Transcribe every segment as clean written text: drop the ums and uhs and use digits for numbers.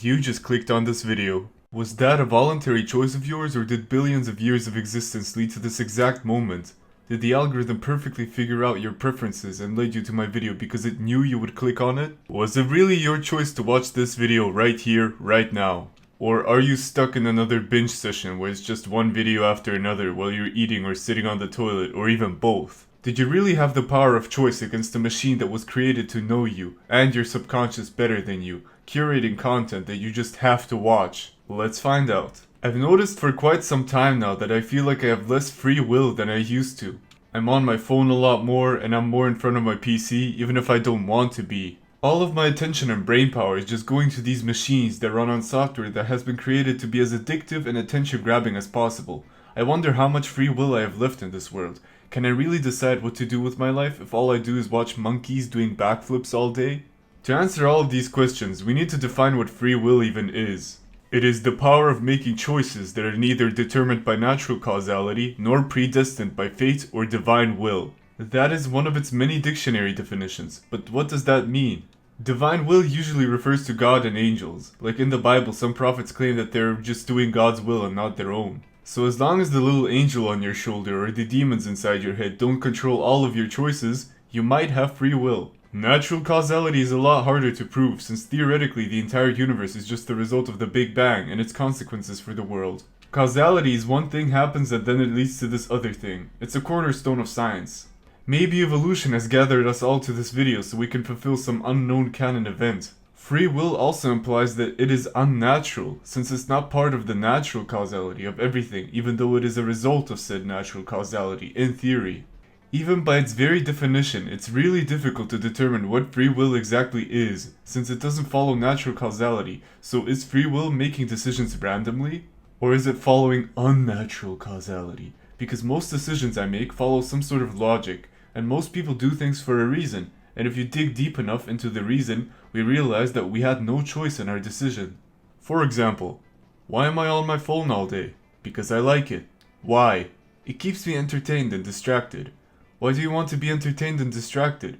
You just clicked on this video. Was that a voluntary choice of yours, or did billions of years of existence lead to this exact moment? Did the algorithm perfectly figure out your preferences and lead you to my video because it knew you would click on it? Was it really your choice to watch this video right here, right now? Or are you stuck in another binge session where it's just one video after another while you're eating or sitting on the toilet, or even both? Did you really have the power of choice against a machine that was created to know you and your subconscious better than you, curating content that you just have to watch? Let's find out. I've noticed for quite some time now that I feel like I have less free will than I used to. I'm on my phone a lot more, and I'm more in front of my PC even if I don't want to be. All of my attention and brain power is just going to these machines that run on software that has been created to be as addictive and attention grabbing as possible. I wonder how much free will I have left in this world. Can I really decide what to do with my life if all I do is watch monkeys doing backflips all day? To answer all of these questions, we need to define what free will even is. It is the power of making choices that are neither determined by natural causality nor predestined by fate or divine will. That is one of its many dictionary definitions, but what does that mean? Divine will usually refers to God and angels. Like in the Bible, some prophets claim that they're just doing God's will and not their own. So as long as the little angel on your shoulder or the demons inside your head don't control all of your choices, you might have free will. Natural causality is a lot harder to prove, since theoretically the entire universe is just the result of the Big Bang and its consequences for the world. Causality is one thing happens and then it leads to this other thing. It's a cornerstone of science. Maybe evolution has gathered us all to this video so we can fulfill some unknown canon event. Free will also implies that it is unnatural, since it's not part of the natural causality of everything, even though it is a result of said natural causality, in theory. Even by its very definition, it's really difficult to determine what free will exactly is, since it doesn't follow natural causality. So is free will making decisions randomly? Or is it following unnatural causality? Because most decisions I make follow some sort of logic, and most people do things for a reason. And if you dig deep enough into the reason, we realize that we had no choice in our decision. For example, why am I on my phone all day? Because I like it. Why? It keeps me entertained and distracted. Why do you want to be entertained and distracted?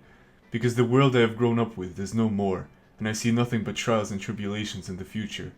Because the world I have grown up with is no more, and I see nothing but trials and tribulations in the future.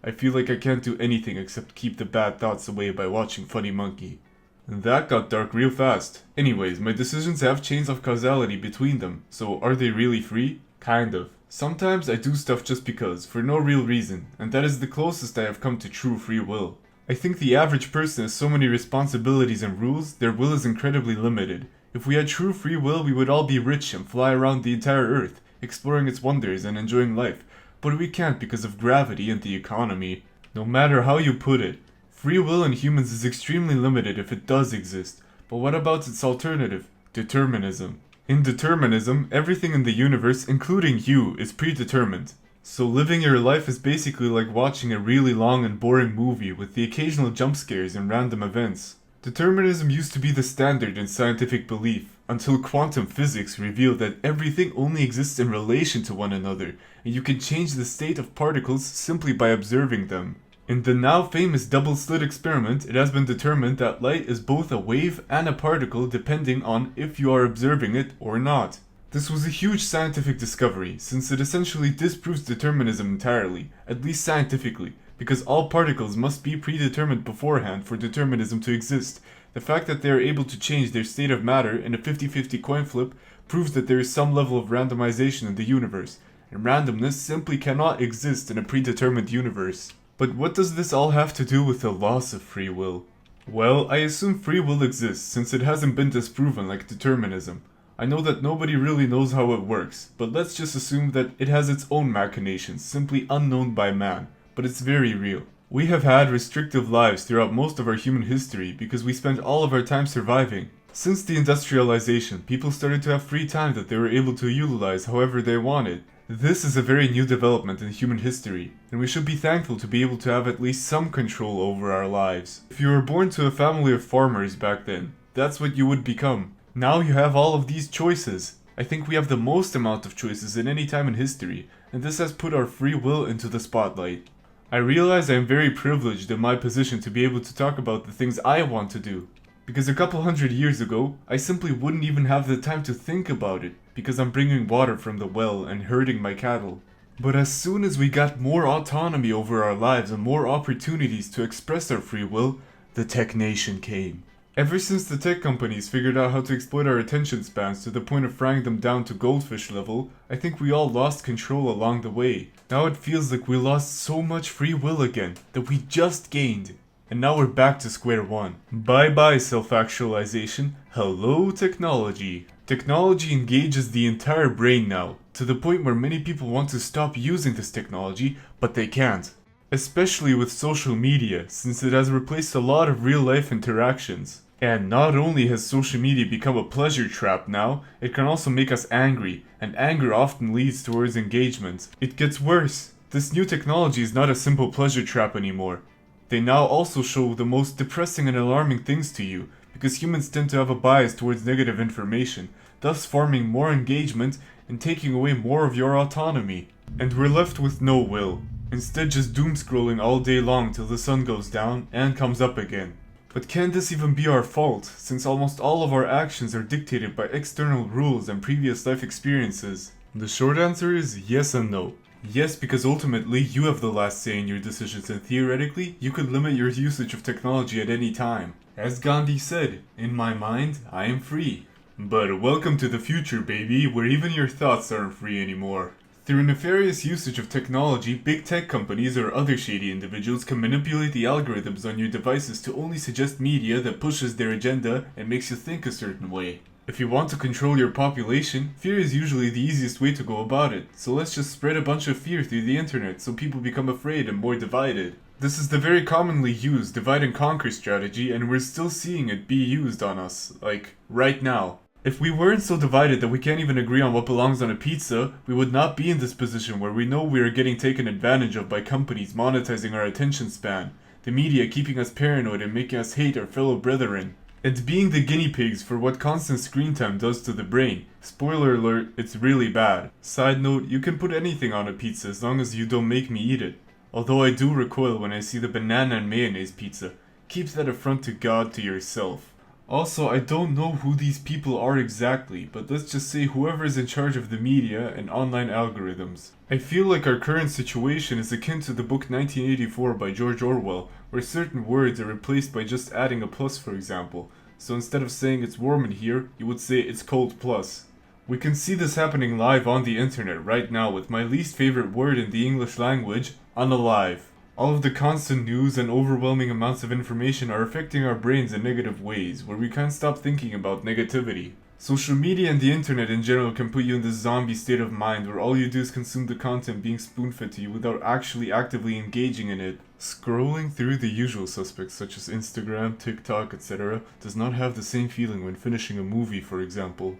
I feel like I can't do anything except keep the bad thoughts away by watching Funny Monkey. And that got dark real fast. Anyways, my decisions have chains of causality between them, so are they really free? Kind of. Sometimes I do stuff just because, for no real reason, and that is the closest I have come to true free will. I think the average person has so many responsibilities and rules, their will is incredibly limited. If we had true free will, we would all be rich and fly around the entire earth, exploring its wonders and enjoying life. But we can't because of gravity and the economy. No matter how you put it, free will in humans is extremely limited if it does exist. But what about its alternative, determinism? In determinism, everything in the universe, including you, is predetermined. So living your life is basically like watching a really long and boring movie with the occasional jump scares and random events. Determinism used to be the standard in scientific belief, until quantum physics revealed that everything only exists in relation to one another, and you can change the state of particles simply by observing them. In the now famous double-slit experiment, it has been determined that light is both a wave and a particle depending on if you are observing it or not. This was a huge scientific discovery, since it essentially disproves determinism entirely, at least scientifically, because all particles must be predetermined beforehand for determinism to exist. The fact that they are able to change their state of matter in a 50-50 coin flip proves that there is some level of randomization in the universe, and randomness simply cannot exist in a predetermined universe. But what does this all have to do with the loss of free will? Well, I assume free will exists since it hasn't been disproven like determinism. I know that nobody really knows how it works, but let's just assume that it has its own machinations, simply unknown by man, but it's very real. We have had restrictive lives throughout most of our human history because we spent all of our time surviving. Since the industrialization, people started to have free time that they were able to utilize however they wanted. This is a very new development in human history, and we should be thankful to be able to have at least some control over our lives. If you were born to a family of farmers back then, that's what you would become. Now you have all of these choices. I think we have the most amount of choices in any time in history, and this has put our free will into the spotlight. I realize I am very privileged in my position to be able to talk about the things I want to do. Because a couple hundred years ago, I simply wouldn't even have the time to think about it, because I'm bringing water from the well and herding my cattle. But as soon as we got more autonomy over our lives and more opportunities to express our free will, the tech nation came. Ever since the tech companies figured out how to exploit our attention spans to the point of frying them down to goldfish level, I think we all lost control along the way. Now it feels like we lost so much free will again that we just gained. And now we're back to square one. Bye bye self-actualization. Hello technology. Technology engages the entire brain now, to the point where many people want to stop using this technology, but they can't. Especially with social media, since it has replaced a lot of real-life interactions. And not only has social media become a pleasure trap now, it can also make us angry, and anger often leads towards engagement. It gets worse. This new technology is not a simple pleasure trap anymore. They now also show the most depressing and alarming things to you, because humans tend to have a bias towards negative information, thus forming more engagement and taking away more of your autonomy. And we're left with no will. Instead just doom scrolling all day long till the sun goes down and comes up again. But can this even be our fault, since almost all of our actions are dictated by external rules and previous life experiences? The short answer is yes and no. Yes, because ultimately you have the last say in your decisions, and theoretically you could limit your usage of technology at any time. As Gandhi said, "In my mind, I am free." But welcome to the future, baby, where even your thoughts aren't free anymore. Through nefarious usage of technology, big tech companies or other shady individuals can manipulate the algorithms on your devices to only suggest media that pushes their agenda and makes you think a certain way. If you want to control your population, fear is usually the easiest way to go about it, so let's just spread a bunch of fear through the internet so people become afraid and more divided. This is the very commonly used divide and conquer strategy, and we're still seeing it be used on us, like, right now. If we weren't so divided that we can't even agree on what belongs on a pizza, we would not be in this position where we know we are getting taken advantage of by companies monetizing our attention span, the media keeping us paranoid and making us hate our fellow brethren, and being the guinea pigs for what constant screen time does to the brain. Spoiler alert, it's really bad. Side note, you can put anything on a pizza as long as you don't make me eat it. Although I do recoil when I see the banana and mayonnaise pizza. Keep that affront to God to yourself. Also, I don't know who these people are exactly, but let's just say whoever is in charge of the media and online algorithms. I feel like our current situation is akin to the book 1984 by George Orwell, where certain words are replaced by just adding a plus, for example. So instead of saying it's warm in here, you would say it's cold plus. We can see this happening live on the internet right now with my least favorite word in the English language, unalive. All of the constant news and overwhelming amounts of information are affecting our brains in negative ways, where we can't stop thinking about negativity. Social media and the internet in general can put you in this zombie state of mind where all you do is consume the content being spoon-fed to you without actually actively engaging in it. Scrolling through the usual suspects such as Instagram, TikTok, etc. does not have the same feeling when finishing a movie, for example.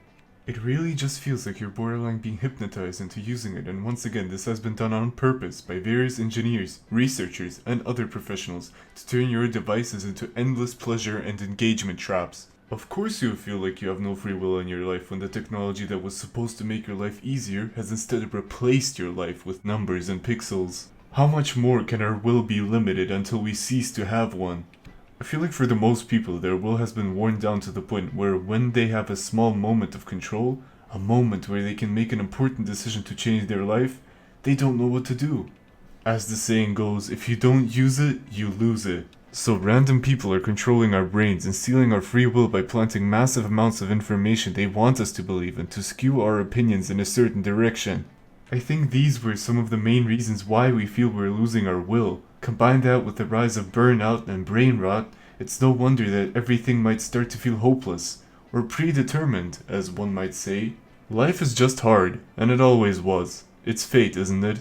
It really just feels like you're borderline being hypnotized into using it, and once again this has been done on purpose by various engineers, researchers, and other professionals to turn your devices into endless pleasure and engagement traps. Of course you feel like you have no free will in your life when the technology that was supposed to make your life easier has instead replaced your life with numbers and pixels. How much more can our will be limited until we cease to have one? I feel like for the most people, their will has been worn down to the point where when they have a small moment of control, a moment where they can make an important decision to change their life, they don't know what to do. As the saying goes, if you don't use it, you lose it. So random people are controlling our brains and stealing our free will by planting massive amounts of information they want us to believe in to skew our opinions in a certain direction. I think these were some of the main reasons why we feel we're losing our will. Combine that with the rise of burnout and brain rot, it's no wonder that everything might start to feel hopeless, or predetermined, as one might say. Life is just hard, and it always was. It's fate, isn't it?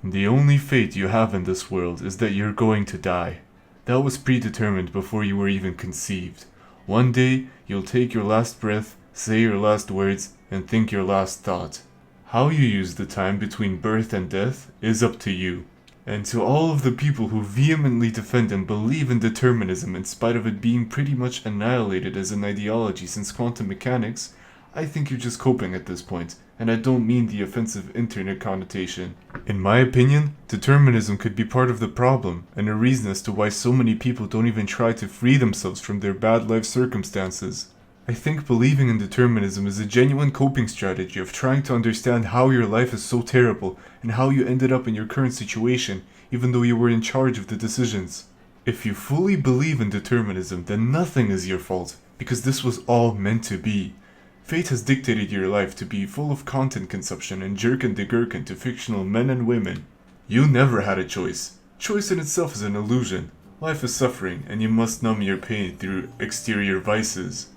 The only fate you have in this world is that you're going to die. That was predetermined before you were even conceived. One day, you'll take your last breath, say your last words, and think your last thought. How you use the time between birth and death is up to you. And to all of the people who vehemently defend and believe in determinism in spite of it being pretty much annihilated as an ideology since quantum mechanics, I think you're just coping at this point, and I don't mean the offensive internet connotation. In my opinion, determinism could be part of the problem, and a reason as to why so many people don't even try to free themselves from their bad life circumstances. I think believing in determinism is a genuine coping strategy of trying to understand how your life is so terrible and how you ended up in your current situation, even though you were in charge of the decisions. If you fully believe in determinism, then nothing is your fault, because this was all meant to be. Fate has dictated your life to be full of content consumption and jerkin de gherkin to fictional men and women. You never had a choice. Choice in itself is an illusion. Life is suffering, and you must numb your pain through exterior vices.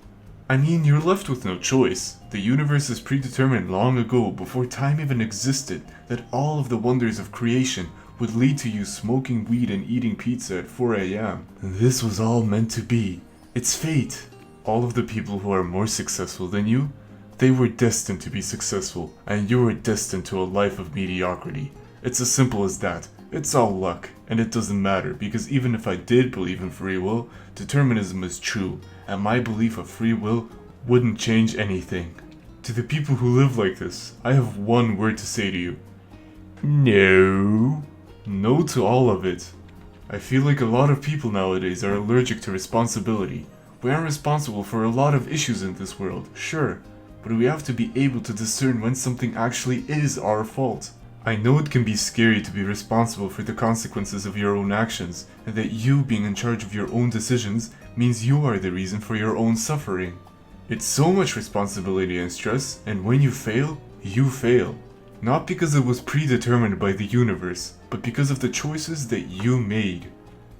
I mean, you're left with no choice. The universe is predetermined long ago, before time even existed, that all of the wonders of creation would lead to you smoking weed and eating pizza at 4 a.m. This was all meant to be. It's fate. All of the people who are more successful than you, they were destined to be successful, and you were destined to a life of mediocrity. It's as simple as that. It's all luck, and it doesn't matter, because even if I did believe in free will, determinism is true, and my belief of free will wouldn't change anything. To the people who live like this, I have one word to say to you. No. No to all of it. I feel like a lot of people nowadays are allergic to responsibility. We are responsible for a lot of issues in this world, sure, but we have to be able to discern when something actually is our fault. I know it can be scary to be responsible for the consequences of your own actions, and that you being in charge of your own decisions means you are the reason for your own suffering. It's so much responsibility and stress, and when you fail, you fail. Not because it was predetermined by the universe, but because of the choices that you made.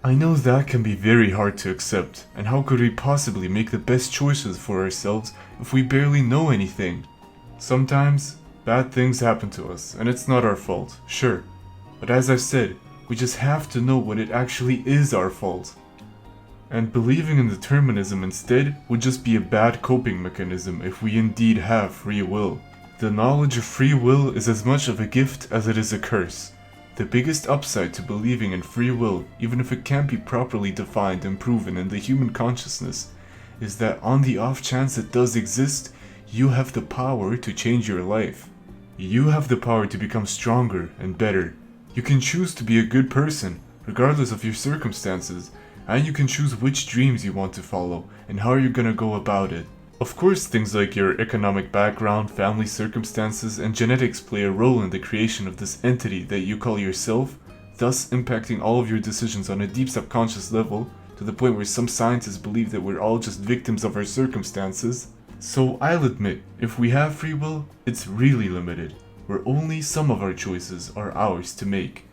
I know that can be very hard to accept, and how could we possibly make the best choices for ourselves if we barely know anything? Sometimes, bad things happen to us, and it's not our fault, sure. But as I've said, we just have to know when it actually is our fault. And believing in determinism instead would just be a bad coping mechanism if we indeed have free will. The knowledge of free will is as much of a gift as it is a curse. The biggest upside to believing in free will, even if it can't be properly defined and proven in the human consciousness, is that on the off chance it does exist, you have the power to change your life. You have the power to become stronger and better. You can choose to be a good person, regardless of your circumstances, and you can choose which dreams you want to follow and how you're gonna go about it. Of course, things like your economic background, family circumstances, and genetics play a role in the creation of this entity that you call yourself, thus impacting all of your decisions on a deep subconscious level, to the point where some scientists believe that we're all just victims of our circumstances. So I'll admit, if we have free will, it's really limited, where only some of our choices are ours to make.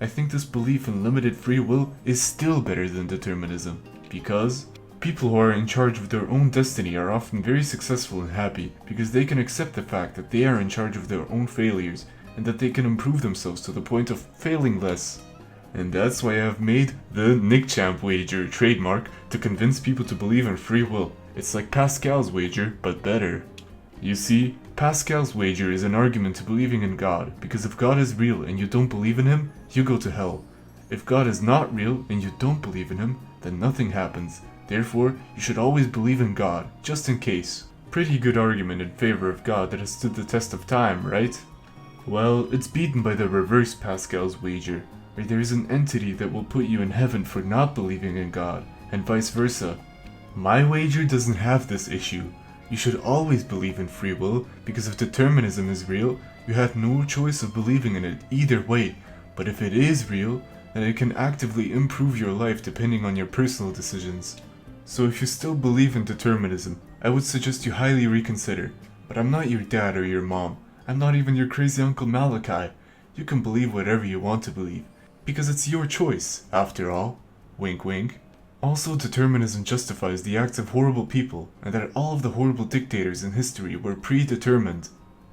I think this belief in limited free will is still better than determinism, because people who are in charge of their own destiny are often very successful and happy, because they can accept the fact that they are in charge of their own failures, and that they can improve themselves to the point of failing less. And that's why I have made the NickChamp wager trademark to convince people to believe in free will. It's like Pascal's wager, but better. You see, Pascal's wager is an argument to believing in God, because if God is real and you don't believe in him, you go to hell. If God is not real and you don't believe in him, then nothing happens. Therefore, you should always believe in God, just in case. Pretty good argument in favor of God that has stood the test of time, right? Well, it's beaten by the reverse Pascal's wager, where there is an entity that will put you in heaven for not believing in God, and vice versa. My wager doesn't have this issue. You should always believe in free will, because if determinism is real, you have no choice of believing in it either way. But if it is real, then it can actively improve your life depending on your personal decisions. So if you still believe in determinism, I would suggest you highly reconsider. But I'm not your dad or your mom. I'm not even your crazy Uncle Malachi. You can believe whatever you want to believe, because it's your choice, after all. Wink wink. Also, determinism justifies the acts of horrible people, and that all of the horrible dictators in history were predetermined.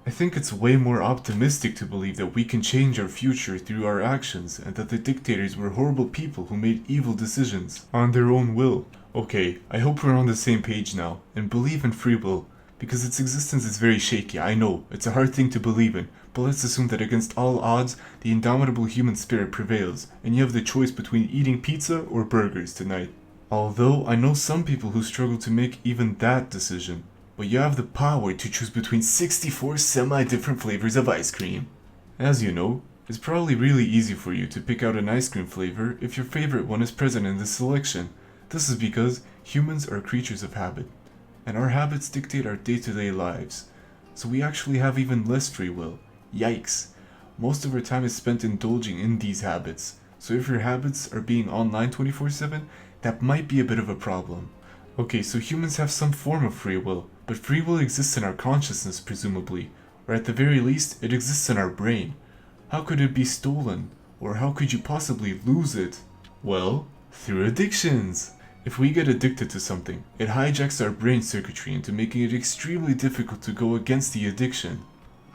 I think it's way more optimistic to believe that we can change our future through our actions, and that the dictators were horrible people who made evil decisions on their own will. Okay, I hope we're on the same page now, and believe in free will, because its existence is very shaky, I know, it's a hard thing to believe in, but let's assume that against all odds, the indomitable human spirit prevails, and you have the choice between eating pizza or burgers tonight. Although I know some people who struggle to make even that decision, but you have the power to choose between 64 semi-different flavors of ice cream. As you know, it's probably really easy for you to pick out an ice cream flavor if your favorite one is present in the selection. This is because humans are creatures of habit. and our habits dictate our day-to-day lives. So we actually have even less free will. Yikes. Most of our time is spent indulging in these habits. So if your habits are being online 24/7, that might be a bit of a problem. Okay, so humans have some form of free will, but free will exists in our consciousness, presumably, or at the very least, it exists in our brain. How could it be stolen? Or how could you possibly lose it? Well, through addictions. If we get addicted to something, it hijacks our brain circuitry into making it extremely difficult to go against the addiction.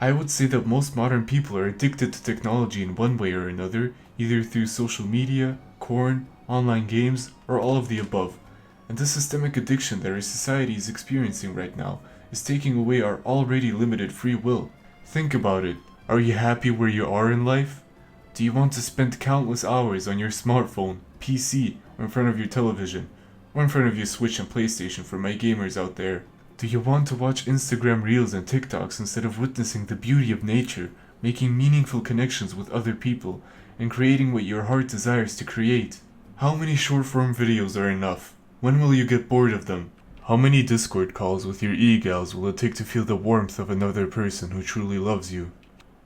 I would say that most modern people are addicted to technology in one way or another, either through social media, porn, online games, or all of the above. And this systemic addiction that our society is experiencing right now is taking away our already limited free will. Think about it. Are you happy where you are in life? Do you want to spend countless hours on your smartphone, PC, or in front of your television? Or in front of your Switch and PlayStation for my gamers out there? Do you want to watch Instagram Reels and TikToks instead of witnessing the beauty of nature, making meaningful connections with other people, and creating what your heart desires to create? How many short-form videos are enough? When will you get bored of them? How many Discord calls with your e-gals will it take to feel the warmth of another person who truly loves you?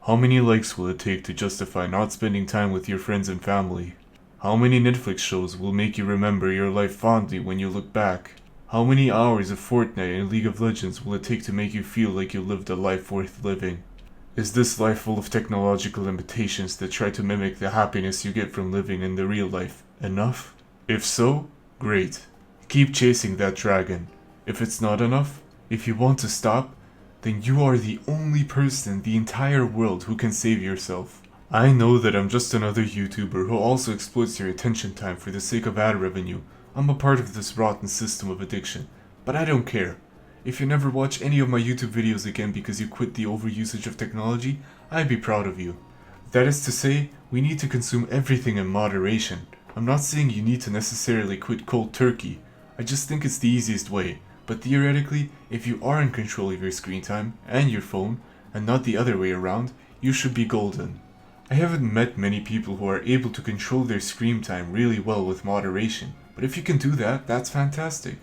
How many likes will it take to justify not spending time with your friends and family? How many Netflix shows will make you remember your life fondly when you look back? How many hours of Fortnite and League of Legends will it take to make you feel like you lived a life worth living? Is this life full of technological limitations that try to mimic the happiness you get from living in the real life enough? If so, great. Keep chasing that dragon. If it's not enough, if you want to stop, then you are the only person in the entire world who can save yourself. I know that I'm just another YouTuber who also exploits your attention time for the sake of ad revenue. I'm a part of this rotten system of addiction, but I don't care. If you never watch any of my YouTube videos again because you quit the overusage of technology, I'd be proud of you. That is to say, we need to consume everything in moderation. I'm not saying you need to necessarily quit cold turkey. I just think it's the easiest way. But theoretically, if you are in control of your screen time and your phone, and not the other way around, you should be golden. I haven't met many people who are able to control their screen time really well with moderation, but if you can do that, that's fantastic.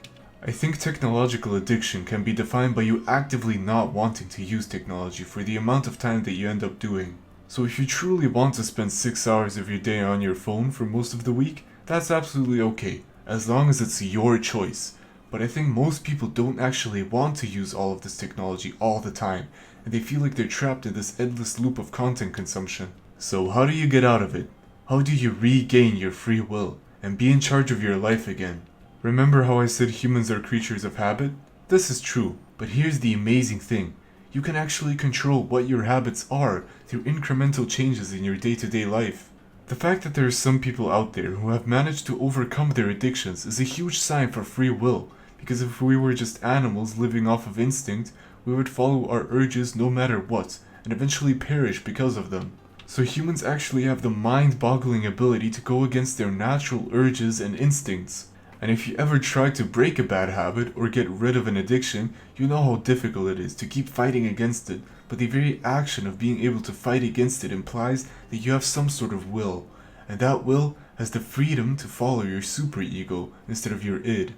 I think technological addiction can be defined by you actively not wanting to use technology for the amount of time that you end up doing. So if you truly want to spend 6 hours of your day on your phone for most of the week, that's absolutely okay, as long as it's your choice. But I think most people don't actually want to use all of this technology all the time, and they feel like they're trapped in this endless loop of content consumption. So how do you get out of it? How do you regain your free will and be in charge of your life again? Remember how I said humans are creatures of habit? This is true, but here's the amazing thing. You can actually control what your habits are through incremental changes in your day-to-day life. The fact that there are some people out there who have managed to overcome their addictions is a huge sign for free will, because if we were just animals living off of instinct, we would follow our urges no matter what, and eventually perish because of them. So humans actually have the mind-boggling ability to go against their natural urges and instincts. And if you ever try to break a bad habit or get rid of an addiction, you know how difficult it is to keep fighting against it, but the very action of being able to fight against it implies that you have some sort of will, and that will has the freedom to follow your superego instead of your id.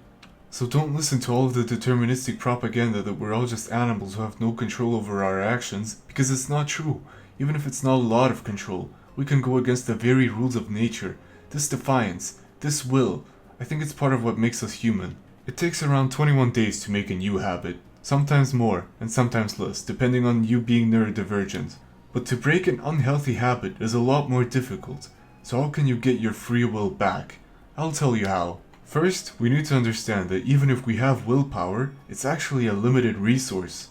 So don't listen to all of the deterministic propaganda that we're all just animals who have no control over our actions, because it's not true. Even if it's not a lot of control, we can go against the very rules of nature. This defiance, this will, I think it's part of what makes us human. It takes around 21 days to make a new habit, sometimes more and sometimes less, depending on you being neurodivergent. But to break an unhealthy habit is a lot more difficult. So how can you get your free will back? I'll tell you how. First, we need to understand that even if we have willpower, it's actually a limited resource.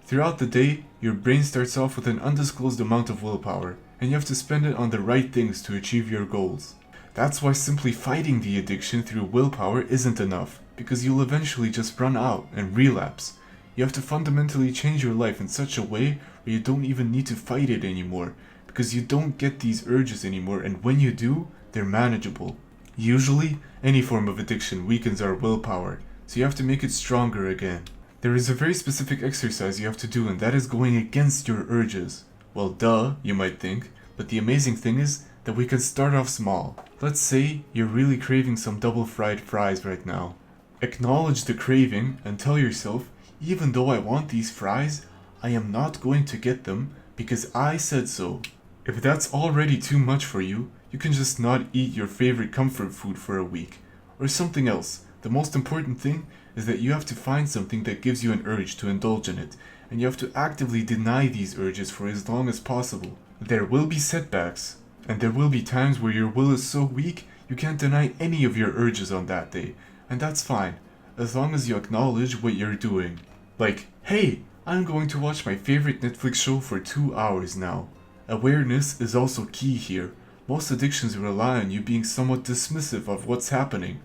Throughout the day, your brain starts off with an undisclosed amount of willpower, and you have to spend it on the right things to achieve your goals. That's why simply fighting the addiction through willpower isn't enough, because you'll eventually just run out and relapse. You have to fundamentally change your life in such a way where you don't even need to fight it anymore, because you don't get these urges anymore, and when you do, they're manageable. Usually, any form of addiction weakens our willpower, so you have to make it stronger again. There is a very specific exercise you have to do, and that is going against your urges. Well, duh, you might think, but the amazing thing is that we can start off small. Let's say you're really craving some double fried fries right now. Acknowledge the craving and tell yourself Even though I want these fries, I am not going to get them because I said so. If that's already too much for you, you can just not eat your favorite comfort food for a week. Or something else. The most important thing is that you have to find something that gives you an urge to indulge in it, and you have to actively deny these urges for as long as possible. There will be setbacks, and there will be times where your will is so weak you can't deny any of your urges on that day, and that's fine, as long as you acknowledge what you're doing. Like, hey, I'm going to watch my favorite Netflix show for 2 hours now. Awareness is also key here. Most addictions rely on you being somewhat dismissive of what's happening.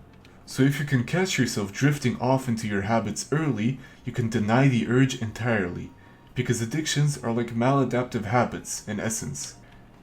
So if you can catch yourself drifting off into your habits early, you can deny the urge entirely. Because addictions are like maladaptive habits, in essence.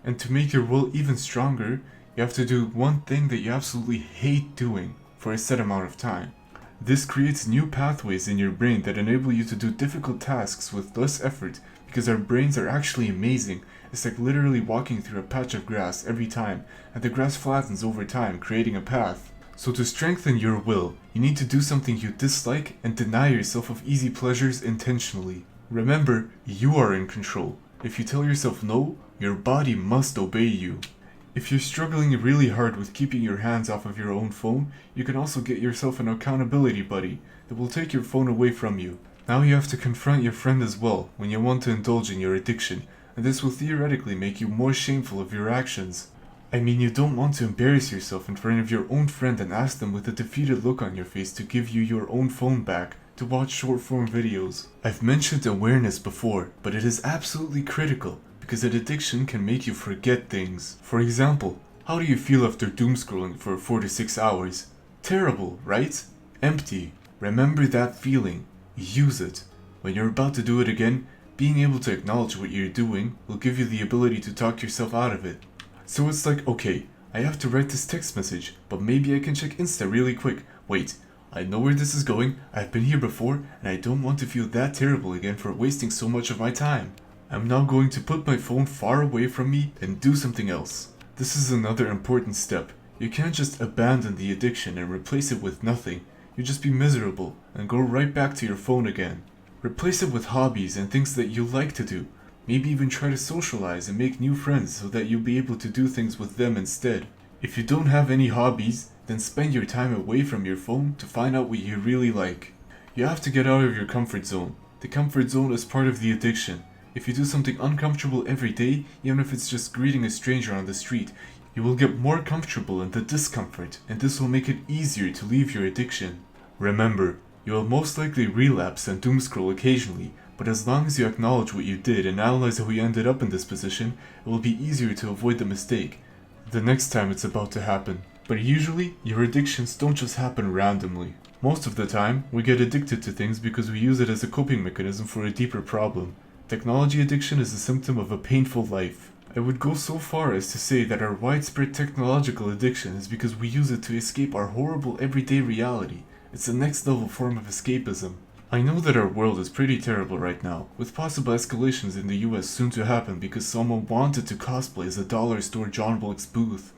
And to make your will even stronger, you have to do one thing that you absolutely hate doing for a set amount of time. This creates new pathways in your brain that enable you to do difficult tasks with less effort because our brains are actually amazing. It's like literally walking through a patch of grass every time, and the grass flattens over time, creating a path. So to strengthen your will, you need to do something you dislike and deny yourself of easy pleasures intentionally. Remember, you are in control. If you tell yourself no, your body must obey you. If you're struggling really hard with keeping your hands off of your own phone, you can also get yourself an accountability buddy that will take your phone away from you. Now you have to confront your friend as well when you want to indulge in your addiction, and this will theoretically make you more shameful of your actions. I mean, you don't want to embarrass yourself in front of your own friend and ask them with a defeated look on your face to give you your own phone back to watch short-form videos. I've mentioned awareness before, but it is absolutely critical because an addiction can make you forget things. For example, how do you feel after doom scrolling for 4 to 6 hours? Terrible, right? Empty. Remember that feeling. Use it. When you're about to do it again, being able to acknowledge what you're doing will give you the ability to talk yourself out of it. So it's like, okay, I have to write this text message, but maybe I can check Insta really quick. Wait, I know where this is going, I've been here before, and I don't want to feel that terrible again for wasting so much of my time. I'm now going to put my phone far away from me and do something else. This is another important step. You can't just abandon the addiction and replace it with nothing. You just be miserable and go right back to your phone again. Replace it with hobbies and things that you like to do. Maybe even try to socialize and make new friends so that you'll be able to do things with them instead. If you don't have any hobbies, then spend your time away from your phone to find out what you really like. You have to get out of your comfort zone. The comfort zone is part of the addiction. If you do something uncomfortable every day, even if it's just greeting a stranger on the street, you will get more comfortable in the discomfort, and this will make it easier to leave your addiction. Remember, you will most likely relapse and doomscroll occasionally, but as long as you acknowledge what you did and analyze how you ended up in this position, it will be easier to avoid the mistake the next time it's about to happen. But usually, your addictions don't just happen randomly. Most of the time, we get addicted to things because we use it as a coping mechanism for a deeper problem. Technology addiction is a symptom of a painful life. I would go so far as to say that our widespread technological addiction is because we use it to escape our horrible everyday reality. It's the next level form of escapism. I know that our world is pretty terrible right now, with possible escalations in the US soon to happen because someone wanted to cosplay as a dollar store John Wilkes Booth,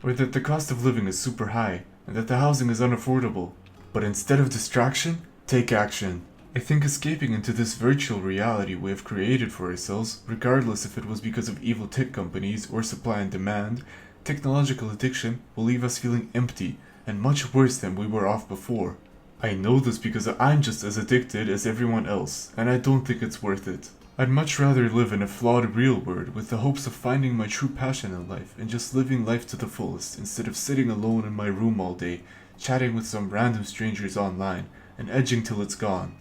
or that the cost of living is super high, and that the housing is unaffordable. But instead of distraction, take action. I think escaping into this virtual reality we have created for ourselves, regardless if it was because of evil tech companies or supply and demand, technological addiction will leave us feeling empty and much worse than we were off before. I know this because I'm just as addicted as everyone else, and I don't think it's worth it. I'd much rather live in a flawed real world with the hopes of finding my true passion in life and just living life to the fullest instead of sitting alone in my room all day, chatting with some random strangers online, and edging till it's gone.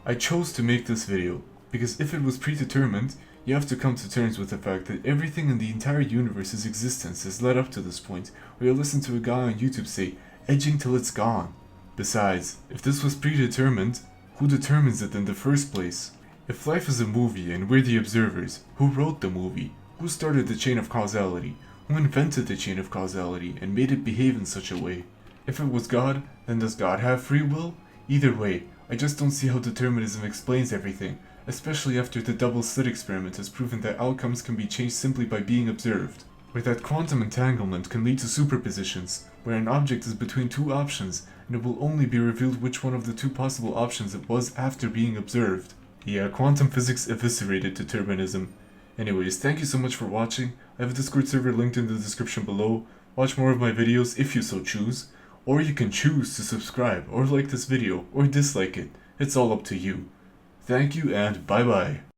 I chose to make this video because if it was predetermined, you have to come to terms with the fact that everything in the entire universe's existence has led up to this point where you listen to a guy on YouTube say, edging till it's gone. Besides, if this was predetermined, who determines it in the first place? If life is a movie and we're the observers, who wrote the movie? Who started the chain of causality? Who invented the chain of causality and made it behave in such a way? If it was God, then does God have free will? Either way, I just don't see how determinism explains everything, especially after the double slit experiment has proven that outcomes can be changed simply by being observed. Or that quantum entanglement can lead to superpositions, where an object is between two options, and it will only be revealed which one of the two possible options it was after being observed. Yeah, quantum physics eviscerated determinism. Anyways, thank you so much for watching. I have a Discord server linked in the description below. Watch more of my videos if you so choose. Or you can choose to subscribe, or like this video, or dislike it. It's all up to you. Thank you and bye bye.